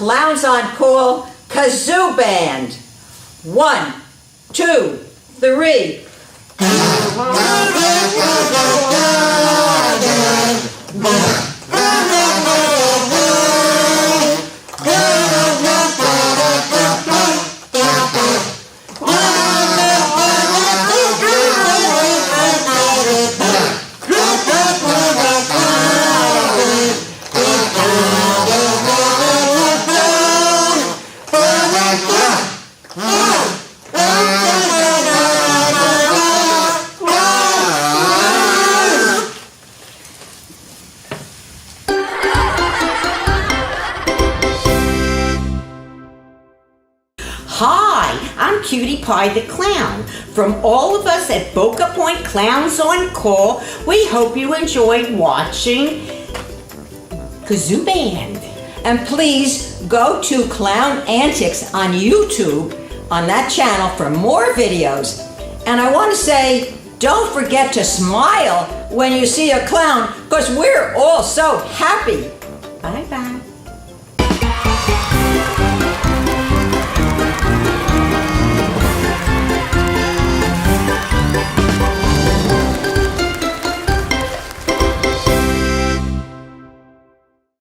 Clowns on Cool Kazoo Band. 1, 2, 3. Hi, I'm Cutie Pie the Clown. From all of us at Boca Point Clowns on Call, we hope you enjoyed watching Kazoo Band. And please go to ClownAntics on YouTube, on that channel, for more videos. And I want to say, don't forget to smile when you see a clown, because we're all so happy. Bye-bye.